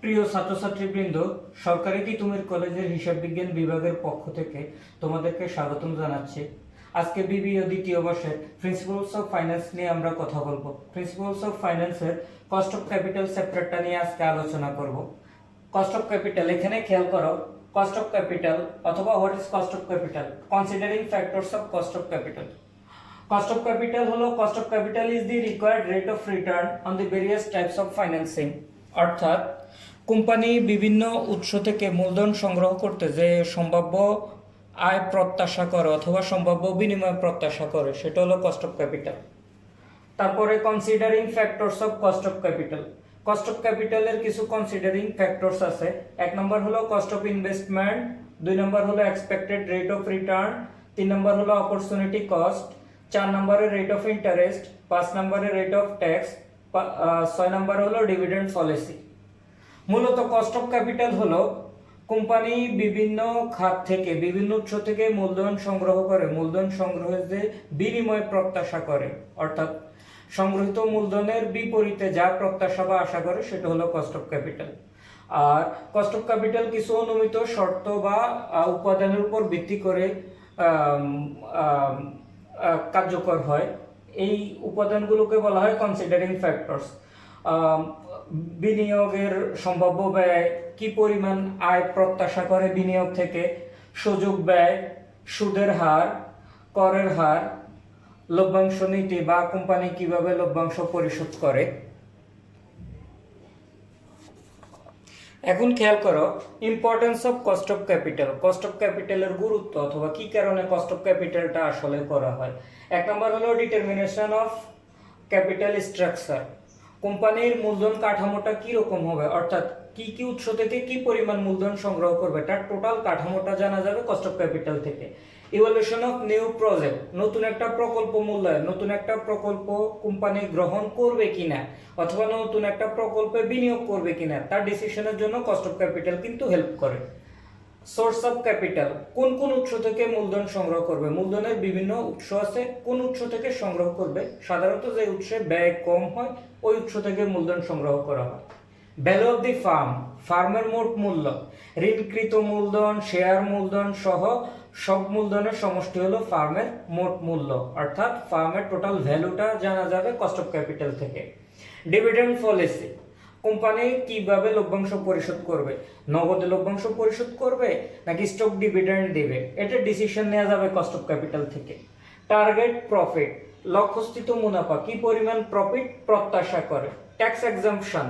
প্রিয় ছাত্রছাত্রীবৃন্দ, সরকারি তিতুমির কলেজের হিসাব বিজ্ঞান বিভাগের পক্ষ থেকে তোমাদেরকে স্বাগতম জানাচ্ছি। আজকে বিবিএ দ্বিতীয় বর্ষের প্রিন্সিপালস অফ ফাইন্যান্স নিয়ে আমরা কথা বলবো। প্রিন্সিপালস অফ ফাইন্যান্সের কস্ট অফ ক্যাপিটাল চ্যাপ্টারটা নিয়ে আজকে আলোচনা করব। কস্ট অফ ক্যাপিটাল, এখানে খেয়াল করো, কস্ট অফ ক্যাপিটাল অথবা what is cost of capital, considering factors of cost of capital. Cost of capital হলো cost of capital is the required rate of return on the various types of financing। অর্থাৎ company বিভিন্ন উৎস থেকে মূলধন সংগ্রহ করতে যে সম্ভাব্য আয় প্রত্যাশা করে অথবা সম্ভাব্য বিনিময় প্রত্যাশা করে সেটা হলো কস্ট অফ ক্যাপিটাল। তারপরে considering factors of cost of capital. Cost of ক্যাপিটালের কিছু কনসিডারিং ফ্যাক্টরস আছে। এক নম্বর হলো কস্ট অফ ইনভেস্টমেন্ট, দুই নম্বর হলো এক্সপেক্টেড রেট অফ রিটার্ন, তিন নম্বর হলো অপরচুনিটি কস্ট, 4 নম্বরে রেট অফ ইন্টারেস্ট, 5 নম্বরে রেট অফ ট্যাক্স, 6 নম্বরে হলো ডিভিডেন্ড পলিসি। মূলত কস্ট অফ ক্যাপিটাল হলো কোম্পানি বিভিন্ন খাত থেকে বিভিন্ন উৎস থেকে মূলধন সংগ্রহ করে, মূলধন সংগ্রহের যে বিনিময় প্রত্যাশা করে, অর্থাৎ সংগৃহীত মূলধনের বিপরীতে যা প্রত্যাশা বা আশা করে সেটা হলো কস্ট অফ ক্যাপিটাল। আর কস্ট অফ ক্যাপিটাল কিছু অনুমিত শর্ত বা উপাদানের উপর ভিত্তি করে কার্যকর হয়। এই উপাদানগুলোকে বলা হয় কনসিডারিং ফ্যাক্টরস। বিনিয়োগের সম্ভাব্য ব্যয়, কি পরিমাণ আয় প্রত্যাশা করে বিনিয়োগ থেকে, সুযোগ ব্যয়, সুদের হার, করের হার, লভ্যাংশ নীতি বা কোম্পানি কিভাবে লভ্যাংশ পরিশোধ করে। এখন খেয়াল করো importance of cost of capital. Cost of ক্যাপিটালের গুরুত্ব অথবা কি কারণে কস্ট অফ ক্যাপিটালটা আসলে করা হয়। এক নম্বর হলো ডিটারমিনেশন অফ ক্যাপিটাল স্ট্রাকচার। কোম্পানির মূলধন কাঠামোটা কি রকম হবে, অর্থাৎ কি কি উৎস থেকে কি পরিমাণ মূলধন সংগ্রহ করবে তার টোটাল কাঠামোটা জানা যাবে কস্ট অফ ক্যাপিটাল থেকে। ইভ্যালুয়েশন অফ নিউ প্রজেক্ট, নতুন একটা প্রকল্প মূল্যায়ন, নতুন একটা প্রকল্প কোম্পানি গ্রহণ করবে কিনা অথবা নতুন একটা প্রকল্পে বিনিয়োগ করবে কিনা তার ডিসিশনের জন্য কস্ট অফ ক্যাপিটাল কিন্তু হেল্প করে। সোর্স অফ ক্যাপিটাল, কোন কোন উৎস থেকে মূলধন সংগ্রহ করবে, মূলধনের বিভিন্ন উৎস আছে, কোন উৎস থেকে সংগ্রহ করবে, সাধারণত যে উৎসে ব্যয় কম হয় ওই উৎস থেকে মূলধন সংগ্রহ করা হয়। ভ্যালু অফ দি ফার্ম, ফার্মের মোট মূল্য, ঋণকৃত মূলধন, শেয়ার মূলধন সহ সব মূলধনের সমষ্টি হলো ফার্মের মোট মূল্য, অর্থাৎ ফার্মের টোটাল ভ্যালুটা জানা যাবে কস্ট অফ ক্যাপিটাল থেকে। ডিভিডেন্ড পলিসি, কোম্পানি কিভাবে লভ্যাংশ পরিশোধ করবে, নগদে লভ্যাংশ পরিশোধ করবে নাকি স্টক ডিভিডেন্ড দিবে, এটা ডিসিশন নেওয়া যাবে কস্ট অফ ক্যাপিটাল থেকে। টার্গেট প্রফিট, লক্ষ্যস্থিত মুনাফা, কি পরিমাণ প্রফিট প্রত্যাশা করে। ট্যাক্স এক্সাম্পশন,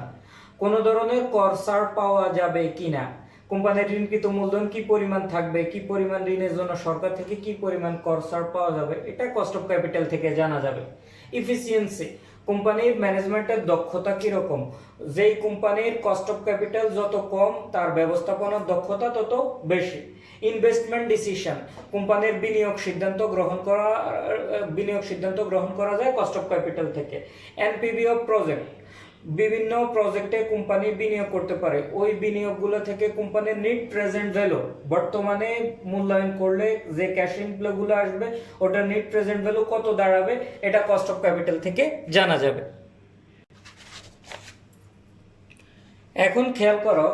কোন ধরনের কর ছাড় পাওয়া যাবে কিনা, কোম্পানির ঋণকৃত মূলধন কি পরিমাণ থাকবে, কি পরিমাণ ঋণের জন্য সরকার থেকে কি পরিমাণ কর ছাড় পাওয়া যাবে, এটা কস্ট অফ ক্যাপিটাল থেকে জানা যাবে। ইফিসিয়েন্সি, কোম্পানির ম্যানেজমেন্টের দক্ষতা কিরকম, যেই কোম্পানির কস্ট অফ ক্যাপিটাল যত কম তার ব্যবস্থাপনার দক্ষতা তত বেশি। ইনভেস্টমেন্ট ডিসিশন, কোম্পানির বিনিয়োগ সিদ্ধান্ত গ্রহণ করা যায় কস্ট অফ ক্যাপিটাল থেকে। এনপিভি অফ প্রজেক্ট, বিভিন্ন প্রজেক্টে কোম্পানি বিনিয়োগ করতে পারে, ওই বিনিয়োগগুলো থেকে কোম্পানির নেট প্রেজেন্ট ভ্যালু, বর্তমানে মূল্যায়ন করলে যে ক্যাশ ইনফ্লোগুলো আসবে ওটা নেট প্রেজেন্ট ভ্যালু কত দাঁড়াবে, এটা কস্ট অফ ক্যাপিটাল থেকে জানা যাবে। এখন খেয়াল করো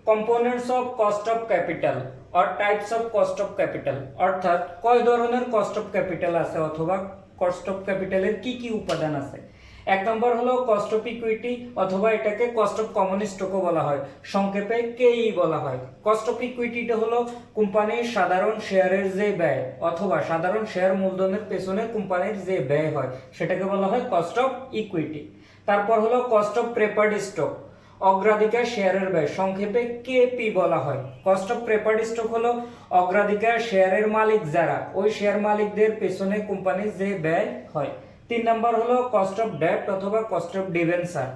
components of cost of capital or types of cost of capital, অর্থাৎ কয় ধরনের কস্ট অফ ক্যাপিটাল আছে অথবা কস্ট অফ ক্যাপিটালের কি কি উপাদান আছে। এক নম্বর হলো কস্ট অফ ইকুইটি অথবা এটাকে কস্ট অফ কমন স্টকও বলা হয়, সংক্ষেপে কেই বলা হয়। কস্ট অফ ইকুইটিটা হলো কোম্পানির সাধারণ শেয়ারের যে ব্যয় অথবা সাধারণ শেয়ার মূলধনের পেছনে কোম্পানির যে ব্যয় হয় সেটাকে বলা হয় কস্ট অফ ইকুইটি। তারপর হলো কস্ট অফ প্রেফার্ড স্টক, অগ্রাধিকার শেয়ারের ব্যয়, সংক্ষেপে কেপি বলা হয়। কস্ট অফ প্রেফার্ড স্টক হলো অগ্রাধিকার শেয়ারের মালিক যারা, ওই শেয়ার মালিকদের পেছনে কোম্পানির যে ব্যয় হয়। 3 নম্বর হলো কস্ট অফ ডেট অথবা কস্ট অফ ডিবেঞ্চার,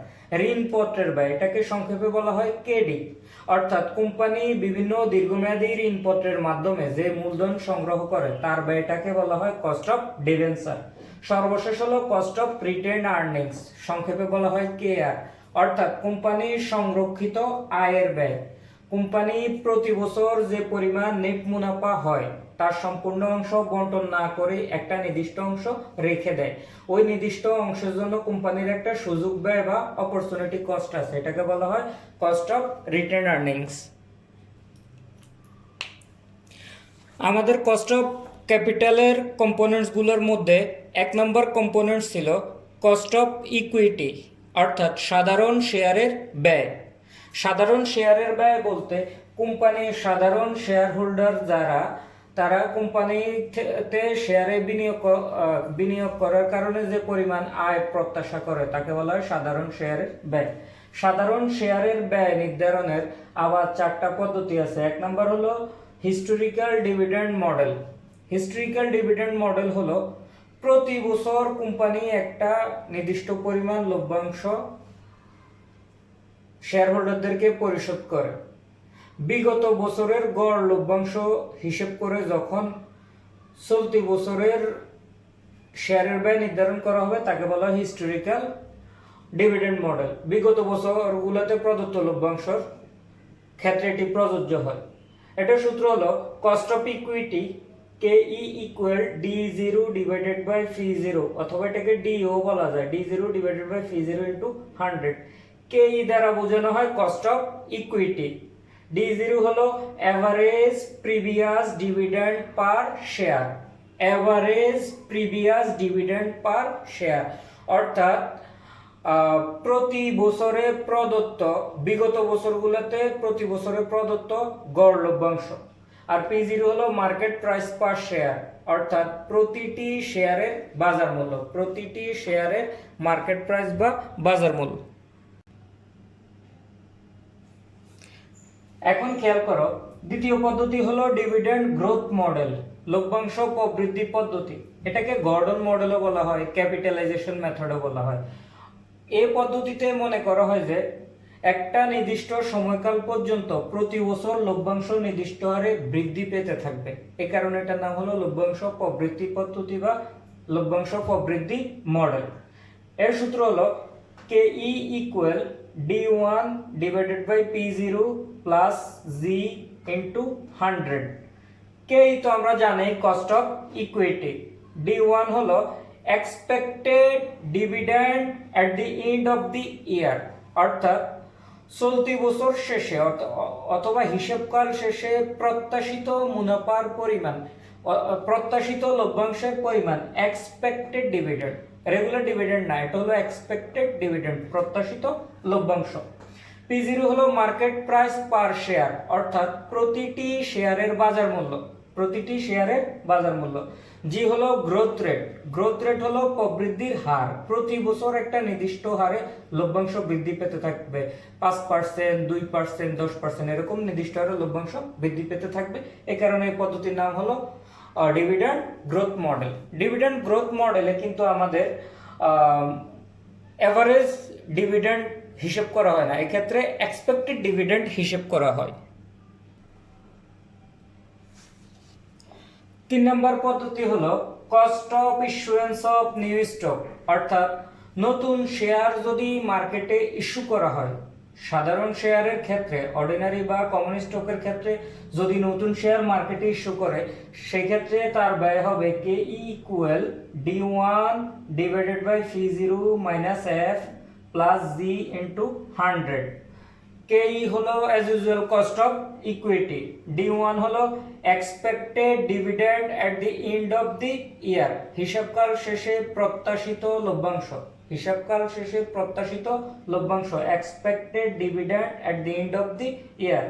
ঋণপত্রের ব্যয়, এটাকে সংক্ষেপে বলা হয় কেডি। অর্থাৎ কোম্পানি বিভিন্ন দীর্ঘমেয়াদী ঋণপত্রের মাধ্যমে যে মূলধন সংগ্রহ করে তার ব্যয়টাকে বলা হয় কস্ট অফ ডিবেঞ্চার। সর্বশেষ হলো কস্ট অফ রিটেইনড আর্নিংস, সংক্ষেপে বলা হয় কেআর, অর্থাৎ কোম্পানির সংরক্ষিত আয়ের ব্যয়। কোম্পানি প্রতি বছর যে পরিমাণ নেট মুনাফা হয় তার সম্পূর্ণ অংশ বন্টন না করে একটা নির্দিষ্ট অংশ রেখে দেয়। ওই নির্দিষ্ট অংশের জন্য কোম্পানির একটা সুযোগ ব্যয় বা অপরচুনিটি কস্ট আছে, এটাকে বলা হয় কস্ট অফ রিটেন আর্নিংস। আমাদের কস্ট অফ ক্যাপিটালের কম্পোনেন্টসগুলোর মধ্যে 1 নম্বর কম্পোনেন্ট ছিল কস্ট অফ ইকুইটি, অর্থাৎ সাধারণ শেয়ারের ব্যয়। সাধারণ শেয়ারের ব্যয় বলতে কোম্পানির সাধারণ শেয়ার হোল্ডার যারা, তারা কোম্পানিতে শেয়ারে বিনিয়োগ করার কারণে যে পরিমাণ আয় প্রত্যাশা করে তাকে বলা হয় সাধারণ শেয়ারের ব্যয়। সাধারণ শেয়ারের ব্যয় নির্ধারণের আবার 4টা পদ্ধতি আছে। 1 নম্বর হলো historical dividend model. Historical dividend model হলো প্রতি বছর কোম্পানি একটা নির্দিষ্ট পরিমাণ লভ্যাংশ শেয়ার হোল্ডারদেরকে পরিশোধ করে। বিগত বছরের গড় লভ্যাংশ হিসেব করে যখন চলতি বছরের শেয়ারের ব্যয় নির্ধারণ করা হবে তাকে বলা হয় হিস্টোরিক্যাল ডিভিডেন্ড মডেল। বিগত বছরগুলোতে প্রদত্ত লভ্যাংশের ক্ষেত্রে এটি প্রযোজ্য হয়। এটার সূত্র হলো cost of equity KE equal D0 divided by ফি0, অথবা এটাকে DO বলা যায়, D0 ডিভাইডেড বাই ফি0 ইনটু 100। KE দ্বারা বোঝানো হয় কস্ট অফ ইকুইটি। D0 হলো average previous dividend per share. Average previous dividend per share অর্থাৎ প্রতি বছরে প্রদত্ত, বিগত বছরগুলোতে প্রতি বছরে প্রদত্ত গড় লভ্যাংশ। আর P0 হলো মার্কেট প্রাইস পার শেয়ার, অর্থাৎ প্রতিটি শেয়ারের বাজার মূল্য, প্রতিটি শেয়ারের মার্কেট প্রাইস বা বাজার মূল্য। এখন খেয়াল করো, দ্বিতীয় পদ্ধতি হলো ডিভিডেন্ড গ্রোথ মডেল, লভ্যাংশ প্রবৃদ্ধি পদ্ধতি। এটাকে গর্ডন মডেলও বলা হয়, ক্যাপিটালাইজেশন মেথডও বলা হয়। এই পদ্ধতিতে মনে করা হয় যে একটা নির্দিষ্ট সময়কাল পর্যন্ত প্রতি বছর লভ্যাংশ নির্দিষ্ট হারে বৃদ্ধি পেতে থাকবে। এই কারণে এটার নাম হলো লভ্যাংশ প্রবৃদ্ধি পদ্ধতি বা লভ্যাংশ প্রবৃদ্ধি মডেল। এর সূত্র হলো KE equal D1 divided by P0 plus G into 100। KE তো আমরা জানি কস্ট অফ ইকুইটি। D1 হলো expected dividend at the end of the year, অর্থাৎ চলতি বছর শেষে অথবা হিসাবকাল শেষে প্রত্যাশিত মুনাফার পরিমাণ, প্রত্যাশিত লভ্যাংশের পরিমাণ, এক্সপেক্টেড ডিভিডেন্ড, রেগুলার ডিভিডেন্ড না, এটা হলো এক্সপেক্টেড ডিভিডেন্ড, প্রত্যাশিত লভ্যাংশ। P0 হলো মার্কেট প্রাইস পার শেয়ার, অর্থাৎ প্রতিটি শেয়ারের বাজার মূল্য, প্রতিটি শেয়ারের বাজার মূল্য। জি হলো গ্রোথ রেট, গ্রোথ রেট হলো প্রবৃদ্ধির হার, প্রতি বছর একটা নির্দিষ্ট হারে লভ্যাংশ বৃদ্ধি পেতে থাকবে, 5%, 2%, 10%, এরকম নির্দিষ্ট হারে লভ্যাংশ বৃদ্ধি পেতে থাকবে। এই কারণে এই পদ্ধতির নাম হলো dividend growth model. Dividend growth মডেলে কিন্তু আমাদের এভারেজ ডিভিডেন্ড হিসাব করা হয় না, এক্ষেত্রে এক্সপেক্টেড ডিভিডেন্ড হিসাব করা হয়। 3 নম্বর পদ্ধতি হলো cost of issuance of new stock, অর্থাৎ নতুন শেয়ার যদি মার্কেটে ইস্যু করা হয়, সাধারণ শেয়ারের ক্ষেত্রে, অর্ডিনারি বা কমন স্টকের ক্ষেত্রে যদি নতুন শেয়ার মার্কেটে ইস্যু করে, সেই ক্ষেত্রে তার ব্যয় হবে KE equal D1 divided by ফি0 minus F plus G into 100। KE হলো as usual cost of equity, D1 হলো expected dividend at the end of the year, হিসাবকাল শেষে প্রত্যাশিত লভ্যাংশ, হিসাবকাল শেষে প্রত্যাশিত লভ্যাংশ, expected dividend at the end of the year.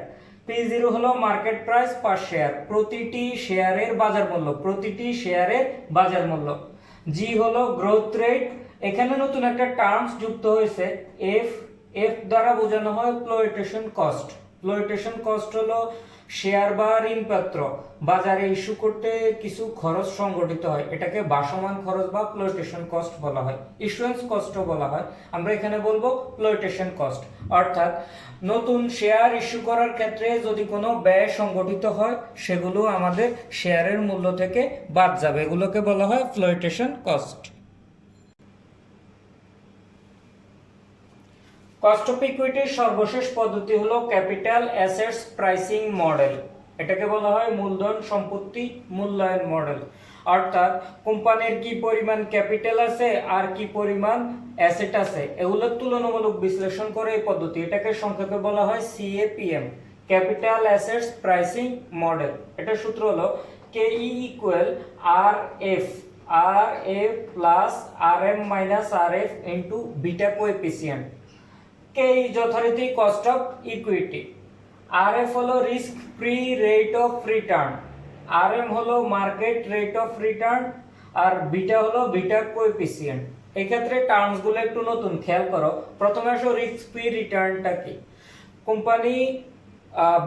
P0 হলো মার্কেট প্রাইস পার শেয়ার, প্রতিটি শেয়ারের বাজার মূল্য, প্রতিটি শেয়ারের বাজার মূল্য। G হলো গ্রোথ রেট, এখানে নতুন একটা টার্মস যুক্ত হয়েছে F দ্বারা বোঝানো হয় ফ্লোটেশন কস্ট। ফ্লোটেশন কস্ট হলো শেয়ার বা ঋণপত্র বাজারে ইস্যু করতে কিছু খরচ সংগঠিত হয়, এটাকে ভাসমান খরচ বা ফ্লোটেশন কস্ট বলা হয়, ইস্যুয়েন্স কস্টও বলা হয়। আমরা এখানে বলবো ফ্লোটেশন কস্ট, অর্থাৎ নতুন শেয়ার ইস্যু করার ক্ষেত্রে যদি কোনো ব্যয় সংগঠিত হয় সেগুলো আমাদের শেয়ারের মূল্য থেকে বাদ যাবে, এগুলোকে বলা হয় ফ্লোটেশন কস্ট। কস্ট অফ ইকুইটির সর্বশেষ পদ্ধতি হলো ক্যাপিটাল অ্যাসেটস প্রাইসিং মডেল। এটাকে বলা হয় মূলধন সম্পত্তি মূল্যায়ন মডেল। অর্থাৎ কোম্পানির কি পরিমাণ ক্যাপিটাল আছে আর কি পরিমাণ অ্যাসেট আছে এগুলোর তুলনামূলক বিশ্লেষণ করে এই পদ্ধতি, এটাকে সংক্ষেপে বলা হয় CAPM, capital assets pricing model. এটার সূত্র হলো KE equal RF plus RM minus RF into beta coefficient. KE যথারীতি কস্ট অফ ইকুইটি, RF হলো risk free rate of return, RM হলো মার্কেট রেট অফ রিটার্ন, আর বিটা হলো beta coefficient. এই ক্ষেত্রে টার্মসগুলো একটু নতুন, খেয়াল করো। প্রথমে আসো রিস্ক ফ্রি রিটার্নটা কি। কোম্পানি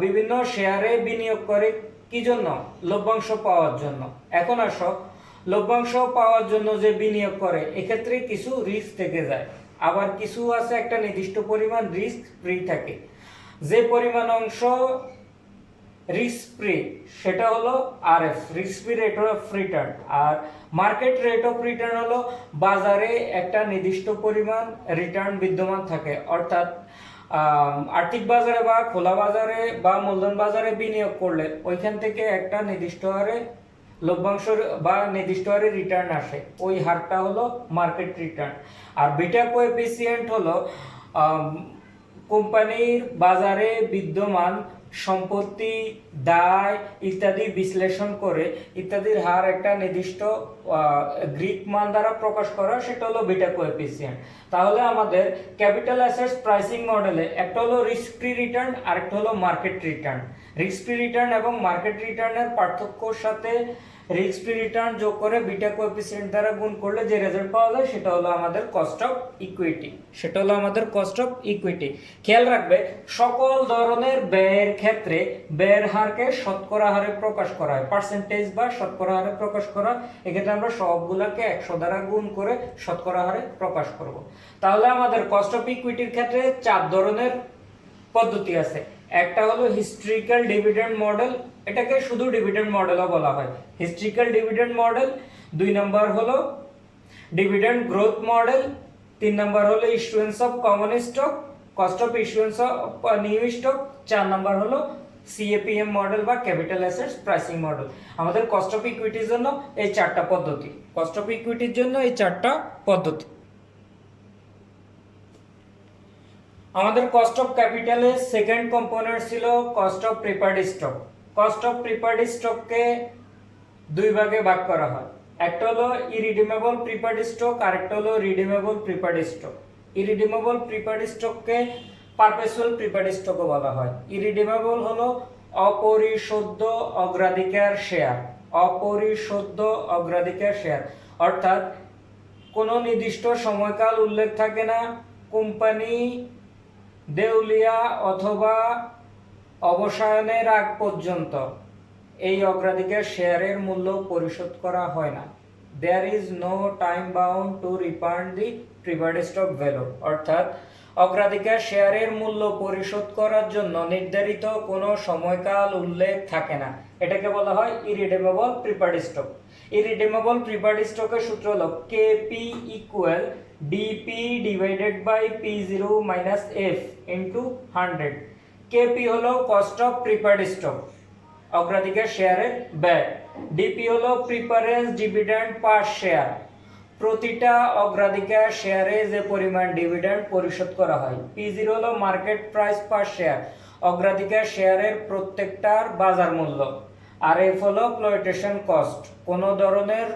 বিভিন্ন শেয়ারে বিনিয়োগ করে কি জন্য? লভ্যাংশ পাওয়ার জন্য। এখন আসো লভ্যাংশ পাওয়ার জন্য যে বিনিয়োগ করে এক্ষেত্রে কিছু রিস্ক থেকে যায়, আবার কিছু আছে একটা নির্দিষ্ট পরিমাণ রিস্ক ফ্রি থাকে। যে পরিমাণ অংশ রিস্ক ফ্রি সেটা হলো RF, risk free rate of return. আর মার্কেট রেট অফ রিটার্ন হলো বাজারে একটা নির্দিষ্ট পরিমাণ রিটার্ন বিদ্যমান থাকে। অর্থাৎ আর্থিক বাজারে বা খোলা বাজারে বা মূলধন বাজারে বিনিয়োগ করলে ওইখান থেকে একটা নির্দিষ্ট হারে লভ্যাংশ বা নির্দিষ্ট হারে রিটার্ন আসে, ওই হারটা হলো মার্কেট রিটার্ন। আর বিটা কোএফিসিয়েন্ট হলো কোম্পানির বাজারে বিদ্যমান সম্পত্তি, দায় ইত্যাদি বিশ্লেষণ করে ইত্যাদির হার একটা নির্দিষ্ট গ্রিক মান দ্বারা প্রকাশ করা, সেটা হলো বিটা কোএফিসিয়েন্ট। তাহলে আমাদের ক্যাপিটাল অ্যাসেটস প্রাইসিং মডেলে একটা হলো রিস্ক ফ্রি রিটার্ন আর একটা হলো market return. Risk free return এবং মার্কেট রিটার্নের পার্থক্যর সাথে রিস্ক ফ্রি রিটার্ন যোগ করে বিটা কোএফিসিয়েন্ট দ্বারা গুণ করলে যে রেজাল্ট পাওয়া যায় সেটা হলো আমাদের কস্ট অফ ইকুইটি, সেটা হলো আমাদের কস্ট অফ ইকুইটি। খেয়াল রাখবে সকল ধরনের ব্যয়ের ক্ষেত্রে ব্যয়ের হারকে শতকরা হারে প্রকাশ করা হয়, পার্সেন্টেজ বা শতকরা হারে প্রকাশ করা। এক্ষেত্রে আমরা সবগুলোকে 100 দ্বারা গুণ করে শতকরা হারে প্রকাশ করব। তাহলে আমাদের কস্ট অফ ইকুইটির ক্ষেত্রে 4 ধরনের পদ্ধতি আছে। একটা হলো হিস্ট্রিক্যাল ডিভিডেন্ড মডেল, এটাকে শুধু ডিভিডেন্ড মডেলও বলা হয়, হিস্ট্রিক্যাল ডিভিডেন্ড মডেল। 2 নাম্বার হলো ডিভিডেন্ড গ্রোথ মডেল। 3 নাম্বার হলো issuance of common stock, cost of issuance of new stock. 4 number হলো CAPM মডেল বা ক্যাপিটাল অ্যাসেটস প্রাইসিং মডেল। আমাদের কস্ট অফ ইকুইটির জন্য এই 4টা পদ্ধতি, কস্ট অফ ইকুইটির জন্য এই 4টা পদ্ধতি। আমাদের কস্ট অফ ক্যাপিটালের সেকেন্ড কম্পোনেন্ট ছিল cost of preferred stock. Cost of preferred স্টককে 2 ভাগে ভাগ করা হয়, একটা হলো ইরিডিমেবল প্রিপারড স্টক আর একটা হলো রিডিমেবল প্রিপারড স্টক। ইরিডিমেবল প্রিপারড স্টককে পারপেচুয়াল প্রিপারড স্টকও বলা হয়। ইরিডিমেবল হলো অপরিশোধ্য অগ্রাধিকার শেয়ার, অপরিশোধ্য অগ্রাধিকার শেয়ার। অর্থাৎ কোনো নির্দিষ্ট সময়কাল উল্লেখ থাকে না, কোম্পানি দেউলিয়া অথবা অবসায়নের আগ পর্যন্ত এই অগ্রাধিকার শেয়ারের মূল্য পরিশোধ করা হয় না। There is no time bound to refund the preferred stock value. অর্থাৎ অগ্রাধিকার শেয়ারের মূল্য পরিশোধ করার জন্য নির্ধারিত কোনো সময়কাল উল্লেখ থাকে না, এটাকে বলা হয় irredeemable preferred stock. Irredeemable preferred স্টকের সূত্র হলো KP equal DP divided by P0 minus F into 100। KP হলো কস্ট অফ প্রিফার্ড স্টক, অগ্রাধিকার শেয়ারের ব্যয়। DP হলো প্রিফারেন্স ডিভিডেন্ড পার শেয়ার, প্রতিটা অগ্রাধিকার শেয়ারে যে পরিমাণ ডিভিডেন্ড পরিশোধ করা হয়। P0 হলো মার্কেট প্রাইস পার শেয়ার, অগ্রাধিকার শেয়ারের প্রত্যেকটার বাজার মূল্য। আর F হলো ফ্লোটেশন কস্ট, কোনো ধরনের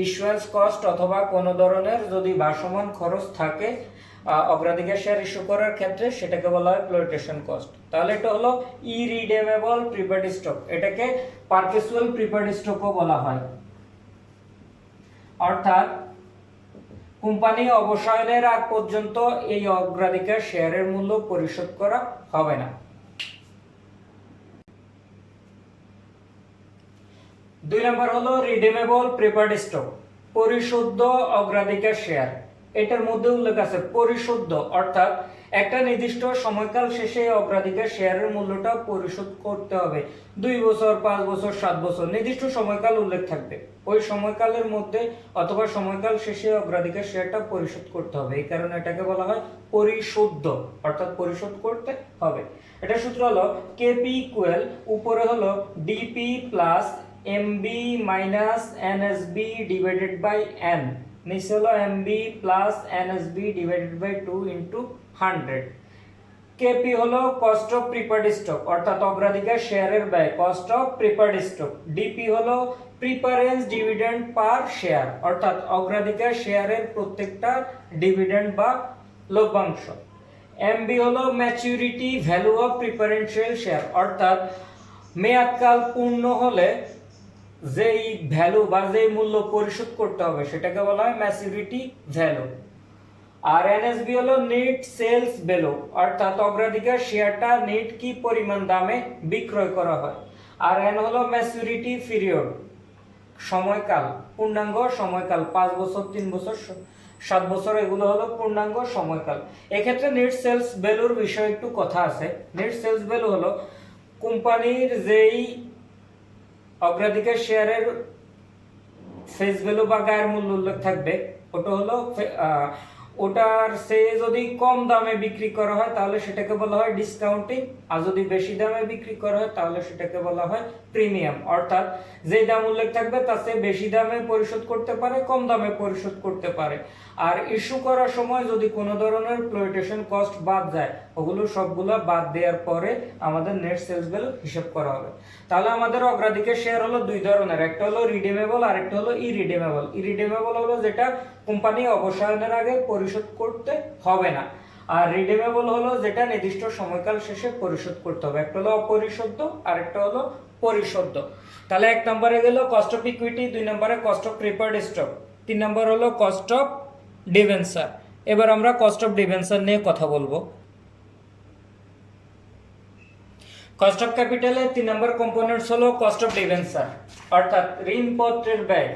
ইস্যুয়েন্স কস্ট অথবা কোনো ধরনের যদি ভাসমান খরচ থাকে অগ্রাধিকার শেয়ার ইস্যু করার ক্ষেত্রে সেটাকে বলা হয় ফ্লোটেশন কস্ট। তাহলে এটা হলো ইরিডিমেবল প্রিফার্ড স্টক, এটাকে পারপেচুয়াল প্রিফার্ড স্টকও বলা হয়। অর্থাৎ কোম্পানি অবসায়নের আগ পর্যন্ত এই অগ্রাধিকার শেয়ারের মূল্য পরিশোধ করা হবে না। 2 নম্বর হলো রিডিমেবল প্রিফার্ড স্টক, পরিশুদ্ধ অগ্রাধিকার শেয়ার। এটার মধ্যে উল্লেখ আছে পরিশুদ্ধ, অর্থাৎ একটা নির্দিষ্ট সময়কাল শেষে অগ্রাধিকার শেয়ারের মূল্যটা পরিশোধ করতে হবে। 2 বছর, 5 বছর, 7 বছর নির্দিষ্ট সময়কাল উল্লেখ থাকবে। ওই সময়কালের মধ্যে অথবা সময়কাল শেষে অগ্রাধিকার শেয়ারটা পরিশোধ করতে হবে। এই কারণে এটাকে বলা হয় পরিশুদ্ধ, অর্থাৎ পরিশোধ করতে হবে। এটা সূত্র হলো কেপি ইকুয়াল উপরে হলো DP plus MB minus NSB divided by N, নিচে হলো MB plus NSB divided by 2 into 100। KP হলো কস্ট অফ প্রিপার্ড স্টক, অর্থাৎ অগ্রাধিকার শেয়ারের ব্যয়, cost of preferred stock. DP হলো প্রিফারেন্স ডিভিডেন্ড পার শেয়ার, অর্থাৎ অগ্রাধিকার শেয়ারের প্রত্যেকটা ডিভিডেন্ড বা লভ্যাংশ। এমবি হলো maturity value of preferential share, অর্থাৎ মেয়াদকাল পূর্ণ হলে যেই ভ্যালু বা যেই মূল্য পরিশোধ করতে হবে সেটাকে বলা হয় ম্যাচুরিটি ভ্যালু। আর এনএসবি হলো নেট সেলস ভ্যালু, অর্থাৎ অগ্রাধিকার শেয়ারটা নেট কি পরিমাণ দামে বিক্রয় করা হয়। আর এন হলো ম্যাচুরিটি পিরিয়ড, সময়কাল, পূর্ণাঙ্গ সময়কাল, 5 বছর, 3 বছর, 7 বছর, এগুলো হলো পূর্ণাঙ্গ সময়কাল। এক্ষেত্রে নেট সেলস ভ্যালুর বিষয়ে একটু কথা আছে। নেট সেলস ভ্যালু হলো কোম্পানির যেই অগ্রাধিকার শেয়ারের ফেস ভ্যালু বা গায়ের মূল্য উল্লেখ থাকবে, ওটা হলো ওটার সে যদি কম দামে বিক্রি করা হয় তাহলে সেটাকে বলা হয় ডিসকাউন্টিং, আর যদি বেশি দামে বিক্রি করা হয় তাহলে সেটাকে বলা হয় প্রিমিয়াম। অর্থাৎ যে দাম উল্লেখ থাকবে তার চেয়ে বেশি দামে পরিশোধ করতে পারে, কম দামে পরিশোধ করতে পারে। আর ইস্যু করার সময় যদি কোনো ধরনের ফ্লোটেশন কস্ট বাদ যায়, ওগুলো সবগুলো বাদ দেওয়ার পরে আমাদের নেট সেলস ভ্যালু হিসাব করা হবে। তাহলে আমাদের অগ্রাধিকার শেয়ার হলো দুই ধরনের, একটা হলো রিডিমেবল আর একটা হলো ইরিডিমেবল। ইরিডিমেবল হলো যেটা কোম্পানি অবসায়নের আগে পরিশোধ করতে হবে না, আর রিডিমেবল হলো যেটা নির্দিষ্ট সময়কাল শেষে পরিশোধ করতে হবে। একটা হলো অপরিশোধ্য আর একটা হলো পরিশোধ্য। তাহলে 1 নম্বরে গেল কস্ট অফ ইকুইটি, 2 নম্বরে কস্ট অফ প্রিফার্ড স্টক, 3 নম্বর হলো কস্ট অফ ডিবেঞ্চার। এবার আমরা কস্ট অফ ডিবেঞ্চার নিয়ে কথা বলবো। কস্ট অফ ক্যাপিটালের 3 নম্বর কম্পোনেন্টস হলো কস্ট অফ ডিবেঞ্চার, অর্থাৎ ঋণপত্রের ব্যয়।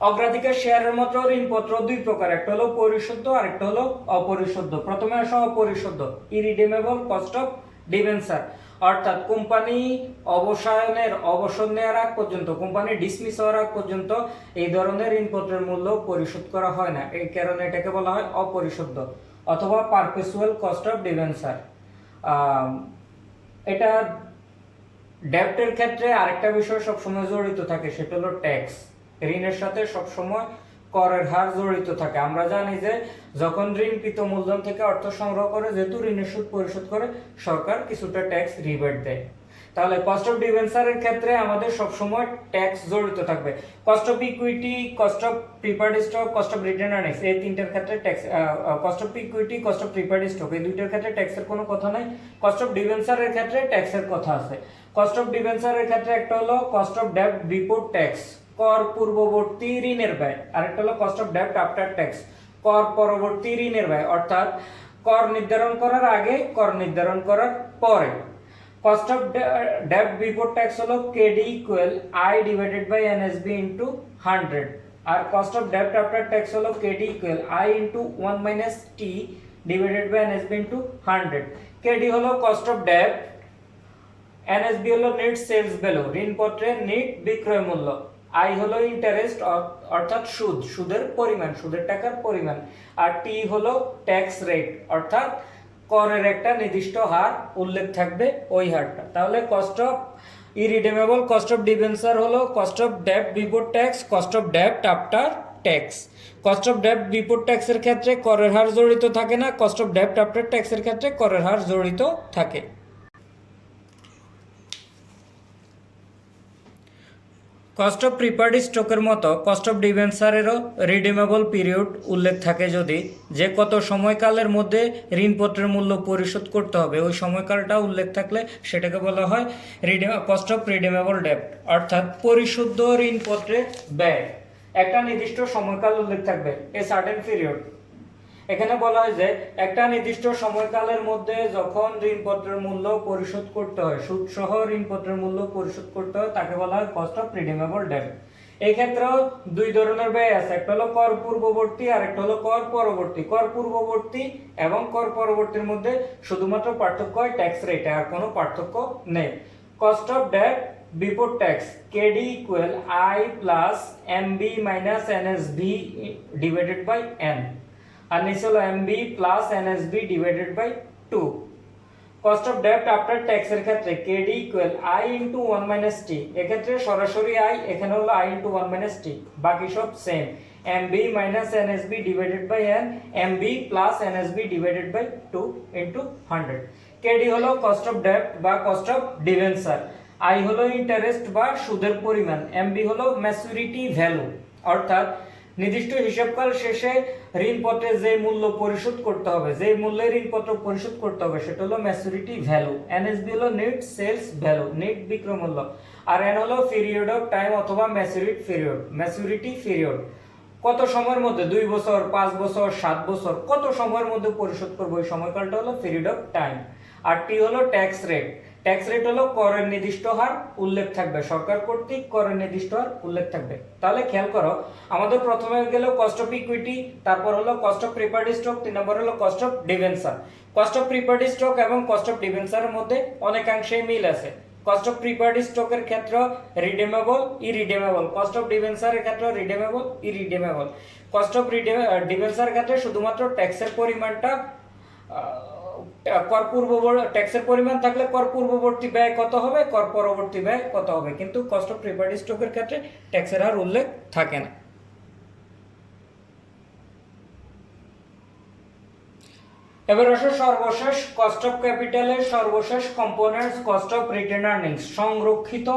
অগ্রাধিকার শেয়ারের মতো ঋণপত্র দুই প্রকার, একটা হলো পরিশুদ্ধ আর একটা হলো অপরিশুদ্ধ। প্রথমে আসো অপরিশুদ্ধ, ইরিডিমেবল কস্ট অফ ডিবেঞ্চার, অর্থাৎ কোম্পানি অবসর নেওয়ার আগ পর্যন্ত, কোম্পানি ডিসমিস হওয়ার আগ পর্যন্ত এই ধরনের ঋণপত্রের মূল্য পরিশোধ করা হয় না, এই কারণে এটাকে বলা হয় অপরিশুদ্ধ অথবা পারপেচুয়াল কস্ট অফ ডিবেঞ্চার। এটা ডেপ্টের ক্ষেত্রে আরেকটা বিষয় সবসময় জড়িত থাকে, সেটা হলো ট্যাক্স। ঋণের সাথে সবসময় করের হার জড়িত থাকে। আমরা জানি যে যখন ঋণকৃত মূলধন থেকে অর্থ সংগ্রহ করে, যেহেতু ঋণের সুদ পরিশোধ করে, সরকার কিছুটা ট্যাক্স রিবেট দেয়। তাহলে কস্ট অফ ডিবেঞ্চারের ক্ষেত্রে আমাদের সবসময় ট্যাক্স জড়িত থাকবে। Cost of equity, cost of preferred stock, cost of retained earnings, এই তিনটার ক্ষেত্রে tax, cost of equity, cost of preferred stock, এই দুইটার ক্ষেত্রে ট্যাক্সের কোনো কথা নাই। কস্ট অফ ডিবেঞ্চারের ক্ষেত্রে ট্যাক্সের কথা আছে। কস্ট অফ ডিবেঞ্চারের ক্ষেত্রে একটা হলো cost of debt before tax, কর পূর্ববর্তী ঋণের ব্যয়, আরেকটা হলো cost of debt after tax, কর পরবর্তী ঋণের ব্যয়, অর্থাৎ কর নির্ধারণ করার আগে, কর নির্ধারণ করার পরে। Cost of debt before tax হলো KD equal I divided by NSB into 100, আর cost of debt after tax হলো KD equal I into 1 minus T divided by NSB into 100। KD হলো কস্ট অফ ডেট, এনএসবি হলো net sales value, ঋণপত্রের net বিক্রয় মূল্য, I হলো interest অর্থাৎ সুদ, সুদের পরিমাণ, সুদের টাকার পরিমাণ, আর টি হলো ট্যাক্স রেট, অর্থাৎ করের একটা নির্দিষ্ট হার উল্লেখ থাকবে, ওই হারটা। তাহলে cost of irredeemable cost of debenture হলো cost of debt before tax, cost of debt after tax. Cost of debt before ট্যাক্সের ক্ষেত্রে করের হার জড়িত থাকে না, কস্ট অফ ডেট আফটার ট্যাক্সের ক্ষেত্রে করের হার জড়িত থাকে। কস্ট অফ প্রিফার্ড স্টকের মতো কস্ট অফ ডিবেঞ্চারেরও রিডিমেবল পিরিয়ড উল্লেখ থাকে, যদি যে কত সময়কালের মধ্যে ঋণপত্রের মূল্য পরিশোধ করতে হবে ওই সময়কালটা উল্লেখ থাকলে সেটাকে বলা হয় কস্ট অফ রিডিমেবল ডেট, অর্থাৎ পরিশুদ্ধ ঋণপত্রের ব্যয়। একটা নির্দিষ্ট সময়কাল উল্লেখ থাকবে, এ সার্টেন পিরিয়ড। এখানে বলা হয় যে একটা নির্দিষ্ট সময়কালের মধ্যে যখন ঋণপত্রের মূল্য পরিশোধ করতে হয়, সুদ সহ ঋণপত্রের মূল্য পরিশোধ করতে হয়, তাকে বলা হয় কস্ট অফ রিডিমেবল ডেট। এই ক্ষেত্রেও দুই ধরনের ব্যয় আছে, একটা হলো কর পূর্ববর্তী আর একটা হলো কর পরবর্তী। কর পূর্ববর্তী এবং কর পরবর্তীর মধ্যে শুধুমাত্র পার্থক্য হয় ট্যাক্স রেটে, আর কোনো পার্থক্য নেই। Cost of debt before tax KD equal I plus MB minus NSB divided by N, আর নিচে হলো MB plus NSB divided by 2। Cost of debt after tax এর ক্ষেত্রে KD equal I into 1 minus T, এক্ষেত্রে সরাসরি I, এখানে হলো I into 1 minus T, বাকি সব same. MB minus NSB divided by N, MB plus NSB divided by 2 into 100। KD হলো cost of debt বা কস্ট অফ ডিভেঞ্চার, I হলো interest বা সুদের পরিমাণ, MB হলো ম্যাচুরিটি ভ্যালু, অর্থাৎ নির্দিষ্ট হিসাবকাল শেষে ঋণপত্রে যে মূল্য পরিশোধ করতে হবে, যে মূল্যে ঋণপত্র পরিশোধ করতে হবে সেটা হলো ম্যাচুরিটি ভ্যালু। NSB হলো নেট সেলস ভ্যালু, নেট বিক্রয় মূল্য, আর N হলো পিরিয়ড অফ টাইম অথবা ম্যাচুরিটি পিরিয়ড। কত সময়ের মধ্যে, 2 বছর, 5 বছর, 7 বছর, কত সময়ের মধ্যে পরিশোধ করব, এই সময়কালটা হলো পিরিয়ড অফ টাইম। আর T হলো ট্যাক্স রেট। ট্যাক্স রেট হলো করের নির্দিষ্ট হার উল্লেখ থাকবে, সরকার কর্তৃক করের নির্দিষ্ট হার উল্লেখ থাকবে। তাহলে খেয়াল করো, আমাদের প্রথমে গেল কস্ট অফ ইকুইটি, তারপর হলো কস্ট অফ প্রিফার্ড স্টক, 3 নম্বর হলো cost of debenture. Cost of preferred stock এবং কস্ট অফ ডিবেঞ্চারের মধ্যে অনেকাংশেই মিল আছে। কস্ট অফ প্রিফার্ড স্টকের ক্ষেত্রে রিডিমেবল, ইরিডিমেবল, কস্ট অফ ডিবেঞ্চারের ক্ষেত্রে রিডিমেবল, ইরিডিমেবল। কস্ট অফ ডিবেঞ্চারের ক্ষেত্রে শুধুমাত্র ট্যাক্সের পরিমাণটা কর পূর্ববর্তী ট্যাক্সের পরিমাণ থাকলে কর পূর্ববর্তী ব্যয় কত হবে, কর পরবর্তী ব্যয় কত হবে, কিন্তু কস্ট অফ প্রিফার্ড স্টকের ক্ষেত্রে ট্যাক্সের হার উল্লেখ থাকে না। এবার আসো সর্বশেষ কস্ট অফ ক্যাপিটালের সর্বশেষ components, cost of retained earnings, সংরক্ষিত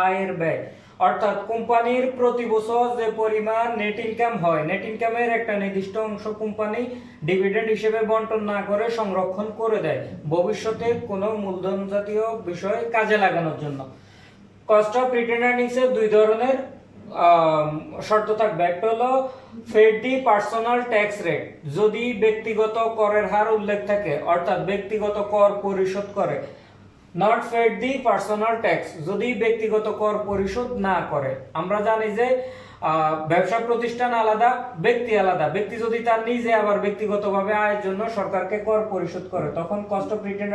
আয়ের ব্যয়। অর্থাৎ কোম্পানির প্রতি বছর যে পরিমাণ নেট ইনকাম হয়, নেট ইনকামের একটা নির্দিষ্ট অংশ কোম্পানি ডিভিডেন্ড হিসেবে বন্টন না করে সংরক্ষণ করে দেয় ভবিষ্যতে কোনো মূলধন জাতীয় বিষয় কাজে লাগানোর জন্য। কস্ট অফ রিটেন আর্নিংস এর দুই ধরনের শর্ত থাকবে, একটা হলো paid the personal tax rate, যদি ব্যক্তিগত করের হার উল্লেখ থাকে, অর্থাৎ ব্যক্তিগত কর পরিশোধ করে। Not paid the personal tax, যদি ব্যক্তিগত কর পরিশোধ না করে। আমরা জানি যে ব্যবসা প্রতিষ্ঠান আলাদা, ব্যক্তি আলাদা। ব্যক্তি যদি তার নিজে আবার ব্যক্তিগতভাবে আয়ের জন্য সরকারকে কর পরিশোধ করে, তখন cost of retained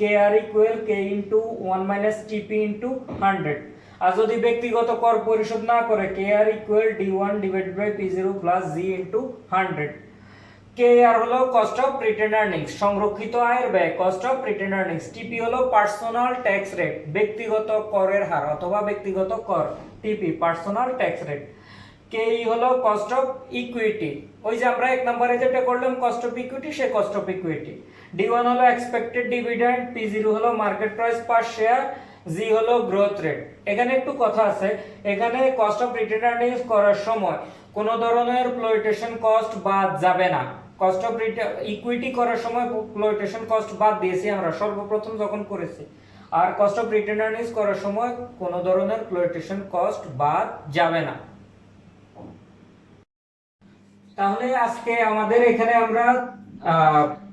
KR equal K into 1 minus TP into 100। আর যদি ব্যক্তিগত কর পরিশোধ না করে, KR equal D1 divided by P0 plus G into 100। KR হলো কস্ট অফ রিটেন আর্নিংস, সংরক্ষিত আয়ের ব্যয়, cost of retained earnings. TP হলো পার্সোনাল ট্যাক্স রেট, ব্যক্তিগত করের হার অথবা ব্যক্তিগত কর, TP personal tax rate. KE হলো কস্ট অফ ইকুইটি, ওই যে আমরা 1 নম্বরে যেটা করলাম cost of equity, say cost of equity. D1 হলো এক্সপেক্টেড ডিভিডেন্ড, P0 হলো market price per share, G হলো গ্রোথ রেট। এখানে একটু কথা আছে, এখানে কস্ট অফ রিটেন আর্নিংস করার সময় কোনো ধরনের ফ্লোটেশন কস্ট বাদ যাবে না। কস্ট অফ ইকুইটি করার সময় ফ্লোটেশন কস্ট বাদ দিয়েছি আমরা সর্বপ্রথম যখন করেছি, আর কস্ট অফ রিটেন আর্নিংস করার সময় কোনো ধরনের ফ্লোটেশন কস্ট বাদ যাবে না। তাহলে আজকে আমাদের এখানে আমরা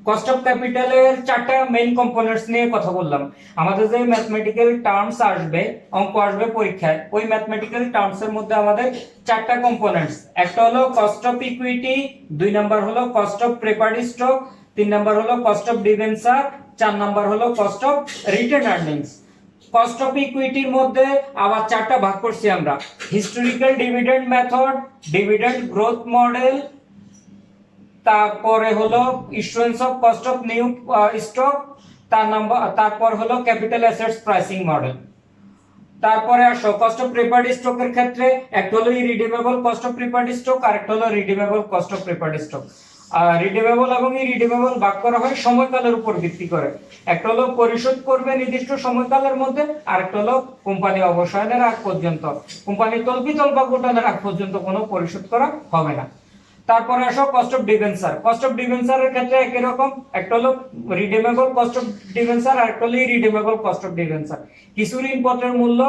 কস্ট অফ ক্যাপিটালের 4টা মেইন কম্পোনেন্টস নিয়ে কথা বললাম। আমাদের যে ম্যাথমেটিক্যাল টার্মস আসবে, অঙ্ক আসবে পরীক্ষায়, ওই ম্যাথমেটিক্যাল টার্মস এর মধ্যে আমাদের 4টা কম্পোনেন্টস, একটা হলো কস্ট অফ ইকুইটি, 2 নাম্বার হলো cost of preferred stock, 3 number হলো কস্ট অফ ডিবেঞ্চার, 4 নাম্বার হলো cost of retained earnings. Cost of ইকুইটির মধ্যে আবার 4টা ভাগ করছি আমরা, historical dividend method, dividend growth model, তারপরে হলো issuance of cost of new stock, তারপর হলো ক্যাপিটাল অ্যাসেটস প্রাইসিং মডেল। তারপরে আসো কস্ট অফ প্রিফার্ড স্টকের ক্ষেত্রে একটা হলো ইরিডিমেবল কস্ট অফ প্রিফার্ড স্টক, আর একটা হলো redeemable cost of preferred stock. Redeemable এবং ইরিডিমেবল ভাগ করা হয় সময়কালের উপর ভিত্তি করে, একটা হলো পরিশোধ করবে নির্দিষ্ট সময়কালের মধ্যে, আর একটা হলো কোম্পানি অবসানের আগ পর্যন্ত, কোম্পানি তলবিতল বা গোটানোর আগ পর্যন্ত কোনো পরিশোধ করা হবে না। তারপরে আসো cost of debenture. Cost of ডিবেঞ্চারের ক্ষেত্রে একই রকম, একটা হলো রিডিমেবল কস্ট অফ ডিবেঞ্চার, আর একটা হলো ইরিডিমেবল কস্ট অফ ডিবেঞ্চার। কিছু ঋণপত্রের মূল্য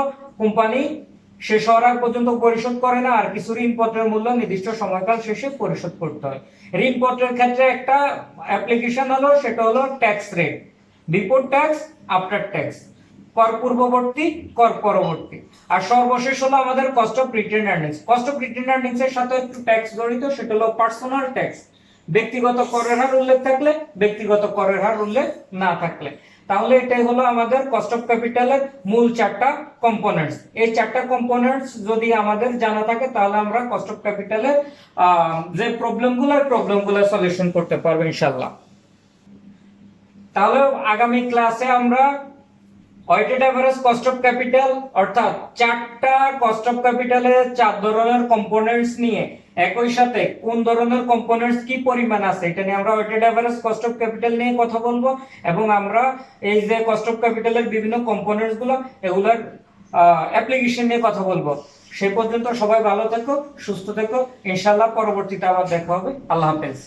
কোম্পানি শেষ হওয়ার আগ পর্যন্ত পরিশোধ করে না, আর কিছু ঋণপত্রের মূল্য নির্দিষ্ট সময়কাল শেষে পরিশোধ করতে হয়। ঋণপত্রের ক্ষেত্রে একটা অ্যাপ্লিকেশন হলো, সেটা হলো tax rate, before tax, after tax. কর পূর্ববর্তী, কর পরবর্তী। আর সর্বশেষ হলো আমাদের cost of retained earnings. Cost of retained earnings এর সাথে একটু ট্যাক্স জড়িত, সেটা হলো পার্সোনাল ট্যাক্স। ব্যক্তিগত করের হার উল্লেখ থাকলে, ব্যক্তিগত করের হার উল্লেখ না থাকলে। তাহলে এটাই হলো আমাদের কস্ট অফ ক্যাপিটালের মূল চারটা কম্পোনেন্টস। এই চারটা কম্পোনেন্টস যদি আমাদের জানা থাকে তাহলে আমরা কস্ট অফ ক্যাপিটালের যে প্রবলেমগুলো সলিউশন করতে পারবো ইনশাআল্লাহ। তাহলে আগামী ক্লাসে আমরা weighted average cost of capital অর্থাৎ চারটা কস্ট অফ ক্যাপিটালের চার ধরনের কম্পোনেন্টস নিয়ে একই সাথে কোন ধরনের কম্পোনেন্টস কি পরিমাণ আছে এটা নিয়ে আমরা weighted average cost of capital নিয়ে কথা বলবো, এবং আমরা এই যে কস্ট অফ ক্যাপিটালের বিভিন্ন কম্পোনেন্টস গুলো এগুলোর অ্যাপ্লিকেশন নিয়ে কথা বলবো। সে পর্যন্ত সবাই ভালো থেকো, সুস্থ থেকো, ইনশাআল্লাহ পরবর্তীতে আবার দেখা হবে। আল্লাহ হাফেজ।